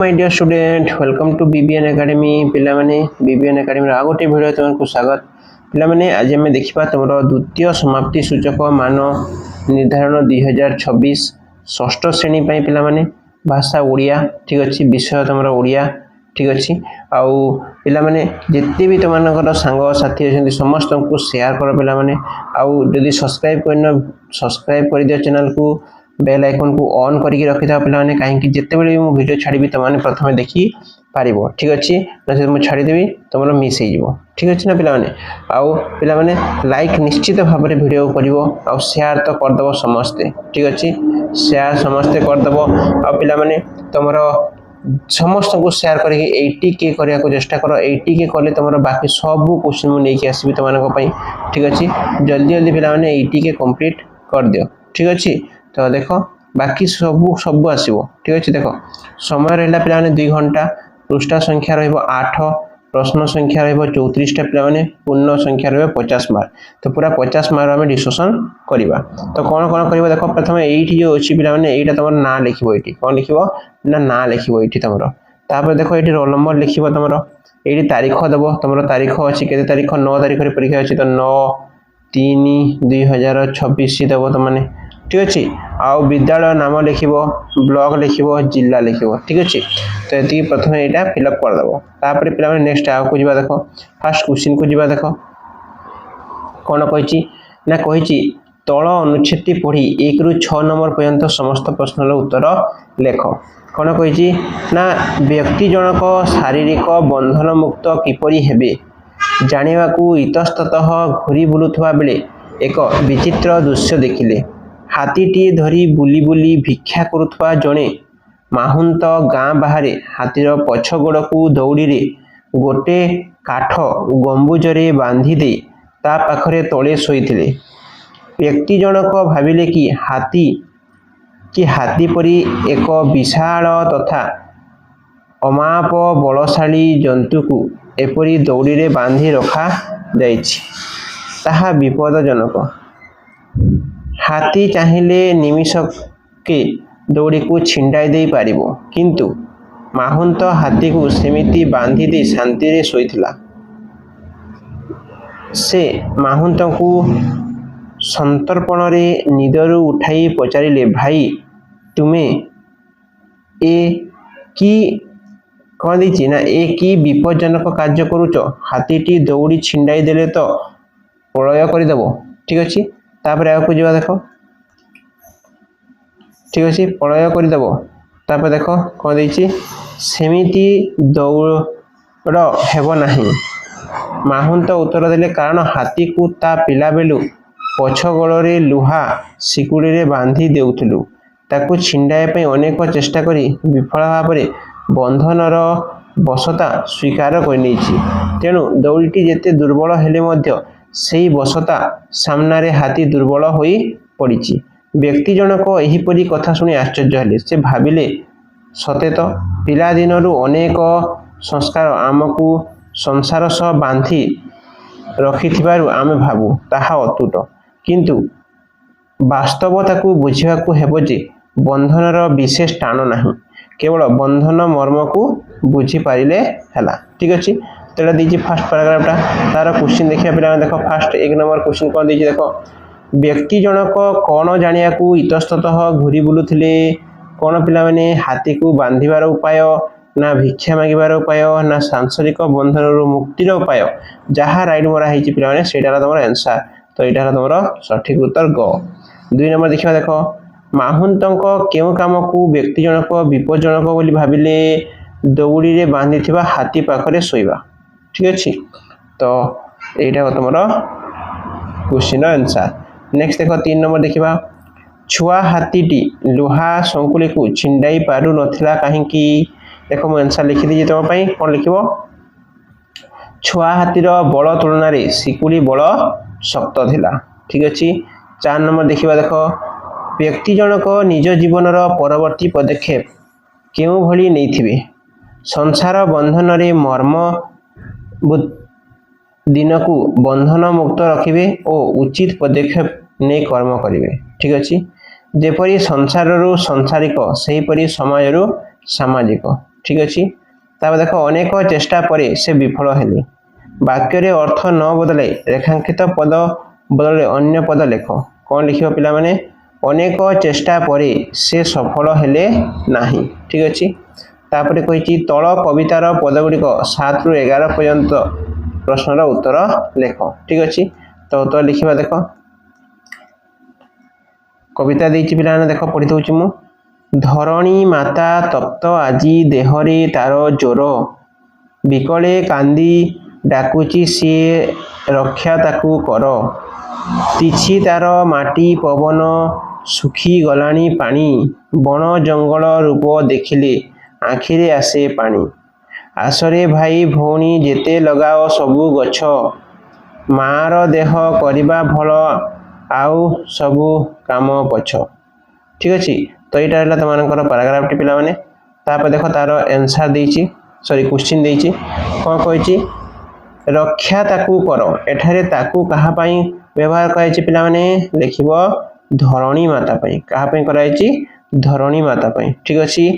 My dear student welcome to BBN academy पिला माने BBN academy आ गोटे वीडियो तुमको स्वागत पिला माने आज हम देखिबा तुमरो द्वितीय समाप्ति सूचक मान निर्धारण 2026 षष्ठ श्रेणी पई पिला माने भाषा ओडिया ठीक अछि विषय तुमरो ओडिया ठीक अछि आउ पिला माने जत्ते भी तुमनकर संग साथी अछन समस्त को शेयर करो पिला माने आउ यदि सब्सक्राइब कर दियो चैनल को बेल आइकन को ऑन करके रखि था पिला माने काहे कि जत्ते बेले मु वीडियो छाड़बी तमाने प्रथमे देखि पारिबो ठीक अछि नसे मु छाड़ी देबी तमरो मिस हे जिवो ठीक अछि ना पिला माने आउ पिला माने लाइक निश्चित भाव रे वीडियो करिवो आउ शेयर तो कर दबो समस्त ठीक अछि शेयर समस्त कर दबो आउ पिला माने तमरो समस्त को शेयर करके 80k करिया को चेष्टा करो 80k करले तमरो बाकी सब क्वेश्चन मु नै के आसीबी तमाने को पई ठीक अछि जल्दी जल्दी पिला माने 80k कंप्लीट कर दियो ठीक अछि तो देखो बाकी सब आसीबो ठीक अछि देखो समय रहला पिला माने 2 घंटा पृष्ठ संख्या रहइबो 8 प्रश्न संख्या रहइबो 34 टा पिला माने पूर्ण संख्या रहइबो 50 मार्क तो पूरा 50 मार्क हम डिस्कशन करिबा तो कोन करिबो देखो प्रथमे एठी जो अछि पिला माने एटा तमर ना लिखिबो एठी कोन लिखिबो ना लिखिबो एठी तमरो तापर देखो एठी रोल नंबर लिखिबो तमरो एठी तारीख देबो तमरो तारीख अछि केते तारीख 9 तारीख रे परीक्षा अछि तो 9/3/2026 देबो त माने ठीक अछि आउ विद्यालय नाम लिखिबो ब्लॉक लिखिबो जिल्ला लिखिबो ठीक अछि तो एती प्रथमे एटा फिल अप कर देबो तापर पिला माने नेक्स्ट आ को जिबा देखो फर्स्ट क्वेश्चन को जिबा देखो कोन कहिछि ना कहिछि तळ अनुच्छेदटी पढी 1 रु 6 नंबर पर्यंत समस्त प्रश्नर उत्तर लेख कोन कहिछि ना व्यक्ति जनक शारीरिक बंधन मुक्त किपरि हेबे जानिबा को इतस्ततः घुरी बुलुथवा बेले एक विचित्र दृश्य देखिले हाथीटी धरी बुली बुली भिक्षा करुथवा जणे माहुंत गाँ बाहरे हाथीर पछ गोड़ को दौड़ी रे गोटे काठ गंबुजरे बांधी दे ता पाखरे तळे सोईथिले व्यक्ति जनक भाबिले कि हाथी परी एक विशाल तथा अमाप बलशाली जंतु को एपरी दौड़ी रे बांधी रखा जाइछि ताहा विपदजनक हाथी चाहिले निमिष के दौड़ी को छिंडाई दे पारिबो किंतु माहुंत हाथी को सेमिति बांधी दे शांति रे सोईथिला से माहुंत को संतर्पण रे निदरु उठाई पचारिले भाई तुमे ए की कौन दीची ना ए की विपदजनक कार्य करूच हाथीटी दौड़ी छिंडाई देले तो प्रलय कर देबो ठीक अछि तापर आको जिबा देखो ठीक अछि प्रलय कर देबो तापर देखो कोन देछि सेमिति दौड़ हेबो नाही माहुंत उत्तर देले कारण हाथी को ता पिला बेलु पछ गोड़े लुहा सिकुड़ी रे बांधी देउथलु ताकू छिंडाय पे अनेक चेष्टा करी विफल भाबरे बंधनर बसता स्वीकार कर नैछि तेनु दौड़ीटी जेते दुर्बल हेले मध्य सेही बसता सामना रे हाथी दुर्बल होई पड़िछि व्यक्ति जनक एही परी कथा सुनी आश्चर्य हले से भाबिले सते तो पिला दिनरु अनेक संस्कार आमकु संसार सह बांधी रखिथिबारु आमे भाबु ताहा अतुट किंतु वास्तवता को बुझिबा को हेबो जे बंधनर विशेष टाण नाही केवल बंधन मर्म को बुझी पारिले हला ठीक अछि तेरा दीजी फर्स्ट पैराग्राफ ता तार क्वेश्चन देखिया पिला देखो फर्स्ट 1 नंबर क्वेश्चन कोन दीजी देखो व्यक्ति जनक कोन जानिया को इतस्ततः घुरी बुलुथिले कोन पिला माने हाथी को बांधिबार उपाय ना भिक्षा मागिबार उपाय ना सांसारिक बंधनर मुक्तिर उपाय जहा राइट मोरा हेछि पिला माने सेटार तमरो आंसर तो एटार तमरो सठिक उत्तर ग 2 नंबर देखिबा देखो माहुंतंक केउ काम को व्यक्ति जनक विपदजनक बोली भाबिले दौड़ी रे बांधी थिबा हाथी पाखरे सोइबा ठीक अछि तो एटा तमरो क्वेश्चन आंसर नेक्स्ट देखो 3 नंबर देखिबा छुआ हाथीटी लोहा संकुली को छिंडाई पारु नथिला काहे कि देखो म आंसर लिखि दिजे तम पई कोन लिखिबो छुआ हाथीर बल तुलना रे सिकुली बल शक्त थिला ठीक अछि 4 नंबर देखिबा देखो व्यक्ति जनक निज जीवनर परवर्ती पदक्षेप केउ भली नैथिबे संसार बंधन रे मर्म दिन को बंधन मुक्त रखिबे और उचित पदक्षेप ने कर्म करिवे ठीक अछि जेपरि संसार रु संसारिक सेही परि समाज रु सामाजिक ठीक अच्छे देख अनेक चेष्टा पर से विफल हेले वाक्य अर्थ न बदले रेखांकित पद बदले अन्य पद लेख कौन लिख पिला माने अनेक चेष्टा पर से सफल हेले नाही ठीक अच्छे तापर कही तल कवितार पदगुड़िक 7 ରୁ 11 पर्यंत प्रश्नर उत्तर लेख ठीक अच्छे तो उत्तर लिखा देख कविता देती पिला देख पढ़ी दूची मु धरणी माता तप्त आजी देहरे तार जोर बिकले कांदी डाकुची सी रक्षा ताकू कर तिछि तार माटी पवन सुखी गलानी पानी बण जंगल रूप देखिले आखिरे आसे पानी आसरे भाई भौणी जेते लगाओ सबु गछ मार देह करिबा भल आउ सबु काम पछ ठीक अच्छे तो यहाँ है तुम पैराग्राफ टी पिला माने तापर देख तार आंसर देछि सॉरी क्वेश्चन देछि कौन कही रक्षा ताकू कर एठारे ताकू कहा पई व्यवहार कराई पिला माने लिखिबो धरणी माता पई कहा पई कराई धरणी माता पई ठीक अच्छे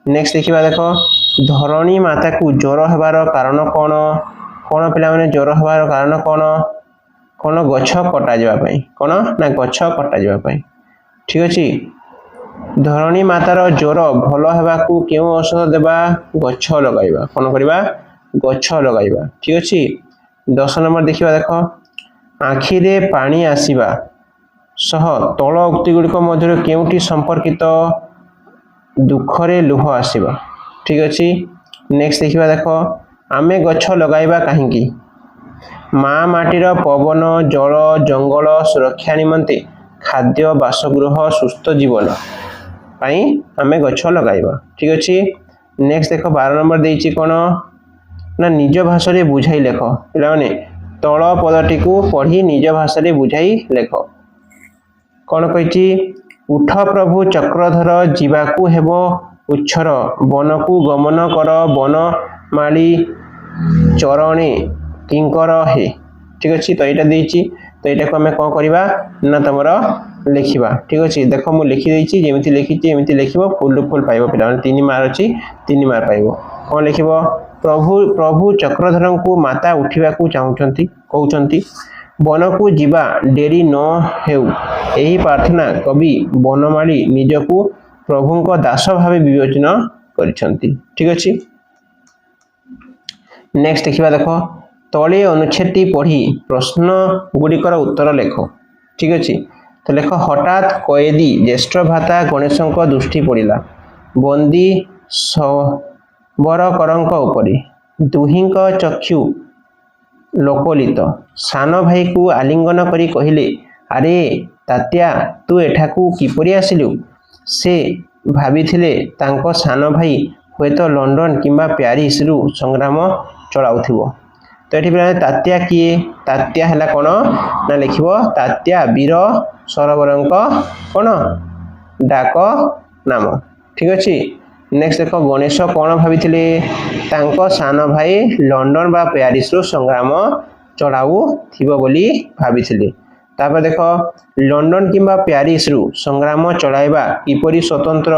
नेक्स्ट देखिबा देख धरणी माता को ज्वर हेबार कारण कौन कौन पिला माने ज्वर हेबार कारण कौन कौन गछ कटा जावा पई कौन ना गछ कटा जावा पई ठीक अच्छे धरणी मातार ज्वर भल हेबाकू केउ औषध देबा गछ लगाइबा कौन करबा गछ लगाइबा ठीक अच्छे 10 नंबर देखिबा देख आखिरे पानी आसीबा सह तल उक्ति गुड़िक मध्य केउटी संपर्कित दुखरे लुह आसीबा ठीक अच्छे नेक्स्ट देखिबा देख आमे गछ लगाइबा काहेकि माँ माटीर पवन जल जंगल सुरक्षा निमंते खाद्य बासगृह सुस्थ जीवन पाई आमे गछ लगाइबा ठीक अच्छे नेक्स्ट देख 12 नंबर देछि कोन ना निज भाषा रे बुझाई लेख पिला माने तल पदटी को पढ़ी निज भाषा रे बुझाई लेख कौन कही उठ प्रभु चक्रधर जीवाकू हेबो उच्छर वन को गमन कर वन माली चरणे किंकर हे ठीक अच्छे तो यहाँ देती तो यहाँ को आम कौन करवा ना तुम लिखा ठीक अच्छे देख मुझे लिखिदेची जमी लिखी एमती लिख फुल टू फुल पाइब पिला 3 मार्क अच्छी 3 मार्क पाइब कौन लिख प्रभु प्रभु चक्रधर को माता उठा चाहती कहते वन को जीवा डेरी न हेउ यही प्रार्थना कवि बनमाली निजकू प्रभु दास भाव विवेचना करिसंती ठीक अच्छे नेक्स्ट देखिबा देख तले अनुच्छेदटी पढ़ी प्रश्न गुड़िकर उत्तर लेख ठीक अच्छे तो लेख हठात कैदी ज्येष्ठ भाता गणेश दृष्टि पड़ा बंदी सबरकरंक उपरि दुहिंक चक्षु लोकलित सान भाई को आलिंगन करी कहिले अरे तात्या तू एठाकू किपरि आसिलु से भाविथिले तांको सान भाई हुए तो लंडन किंबा प्यारिस रु संग्राम चलाउथिबो तो ये तात्या किए तात्या है कौन ना लिख तात्या वीर सरोवरंक कौन डाक नाम ठीक अच्छे नेक्स्ट देख गणेश कौन भाई सान भाई लंडन बा प्यारिस रु संग्राम चढ़ाऊ बोली भाई तापर देख लंडन किंबा प्यारिस रु संग्राम चढ़ाइबा किपरि स्वतंत्र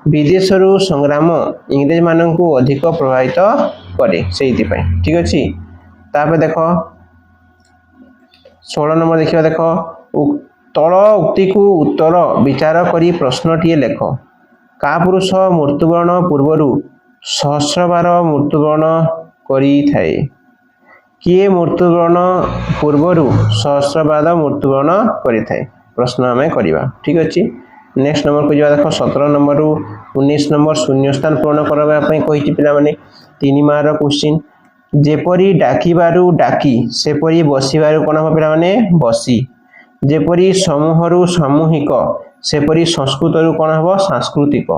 विदेश रु संग्राम इंग्रेज माननकु अधिक प्रभावित करे से ठीक अच्छे तापर देख 16 नंबर देखिए देख तल उक्ति को उत्तर विचार करी प्रश्नटीए लेख का पुरुष मृत्युवरण पूर्वर सहस्रबार मृत्युवरण करी थाए किए मृत्युवरण पूर्वर सहस्रबार मृत्युवरण करी थाए प्रश्न आम करवा ठीक अच्छे नेक्स्ट नंबर को जा देख 17 नंबर रु 19 नंबर शून्य स्थान पूर्ण करने कही पिला माने 3 मार्क क्वेश्चन जेपरी डाकिबारु डाकी सेपरी बसिबारु कोन हो पिला माने बसी जेपरी समूहरु सामूहिक सेपरी संस्कृतरु कोन हो सांस्कृतिक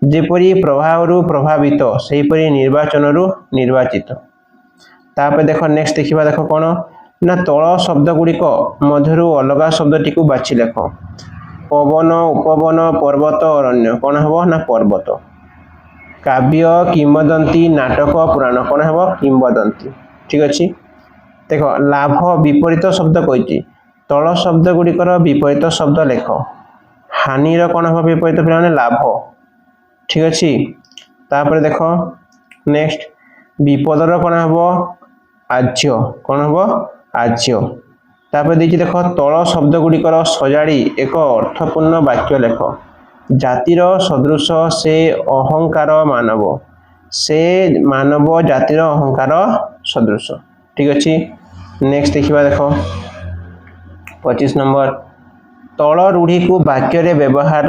जेपरी प्रभावरु प्रभावित सेपरी निर्वाचनरु निर्वाचित तापर देख नेक्स्ट देखिबा देख कोन ना तळ शब्द गुड़िक मध्यरु अलगा शब्दटी को बाछि लेख पवन उपवन पर्वत अरण्य कौन हम ना पर्वत काव्य किंवदंती नाटक पुराण कौन हम किंवदंती ठीक अच्छे देख लाभ विपरीत शब्द कही तल शब्द गुड़िकर विपरीत शब्द लेख हानिर कौन हम विपरीत पिला लाभ ठीक अच्छे तापर देख नेक्स्ट विपदर कौन हम आज्य कौन हम आज्य तापर देखिए देख तल शब्द गुड़िकर सजाड़ी एक अर्थपूर्ण वाक्य लेख जातिर सदृश से अहंकार मानव से मानव जातिर अहंकार सदृश ठीक अच्छे। नेक्स्ट देखा देख 25 नंबर तल रूढ़ी को वाक्य रे व्यवहार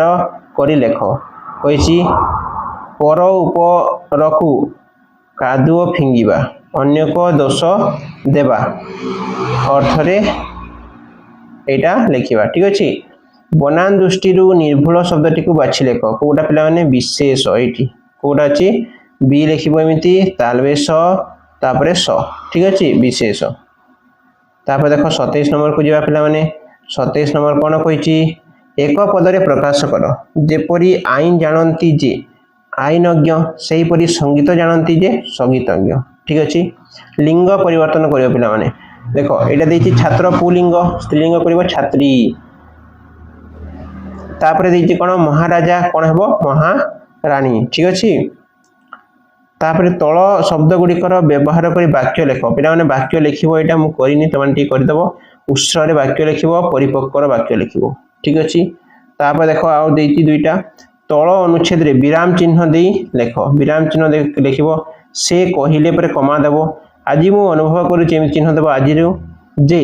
करी लेख कही पर ऊपर को कादुओ फिंगिबा अन्य को दोष देवा अर्थरे एटा लिखा ठीक अच्छे। बनान दृष्टि निर्भुल शब्दटी को बाछि लेख कौटा पे विशेष ये कौटा अच्छी बी लिखिब एमती तालबेश तापर स ठीक अच्छे विशेष तापर देख 27 नंबर को जा पे 27 नंबर कौन कही एक पदरे प्रकाश कर जेपरी आईन जानती जे आईनज्ञ से परी संगीत जानती जे संगीतज्ञ ठीक अच्छे। लिंग परिवर्तन कर पे देख यहाँ देखिए छात्र पुलिंग स्त्रीलिंग कर छात्री तापर देखिए कौन महाराजा कौन हम महाराणी ठीक अच्छे। तापर तल शब्द गुड़िकर व्यवहार कर वाक्य लेख पे वाक्य लिख यहाँ मुझे करनी तुम करदेव उत्सर वाक्य लिख परिपक्वर वाक्य लिख ठीक अच्छे। तापर देख आउ दुईटा तल अनुच्छेद विराम चिन्ह दे लेख विराम चिन्ह लिख से कहले पर कमा देव आज मु अनुभव करुँच चिन्ह देव आज जे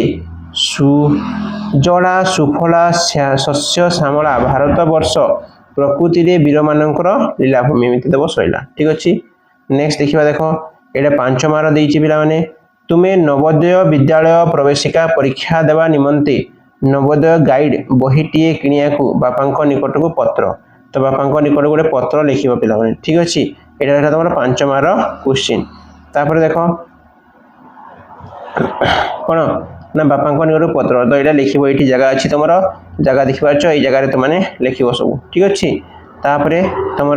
सुजड़ा सुफला शस्य श्यामला भारत वर्ष प्रकृति रे वीर मानकर लीलाभूमि एमती देव सैला ठीक अच्छे। नेक्स्ट देखा देख ये 5 मार्क देती पे तुम्हें नवोदय विद्यालय प्रवेशिका परीक्षा देवा निमंते नवोदय गाइड बहीटे किणिया बापा निकट को पत्र तो बापा निकट गोटे पत्र लिख पे ठीक अच्छे। यहाँ तुम 5 मार्क क्वेश्चन तापर देख कौन ना बापा निकट पत्र तो यहाँ लिख ये जगह अच्छी तुम जगह देखिए ये जगह तुमने लिख सब ठीक अच्छे। तापर तुम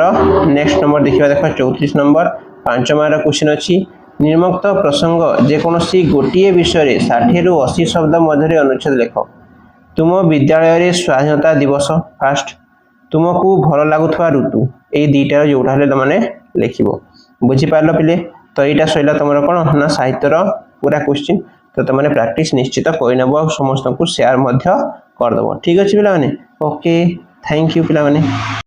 नेक्स्ट नंबर देखा देख 34 नंबर 5 मार्क क्वेश्चन अच्छी निर्मुक्त प्रसंग जेकोसी गोटे विषय 60 ରୁ 80 शब्द मध्य अनुच्छेद लेख तुम विद्यालय स्वाधीनता दिवस फास्ट तुमको भल लगुवा ऋतु ये दुईटार जोटा तुमने लिख बुझीपार पे तो यहाँ सैला तुम कौन ना साहित्यर पूरा क्वेश्चन तो तुमने प्रैक्टिस निश्चित करनब समस्त को शेयर करदेव ठीक अच्छे पे ओके थैंक यू पे।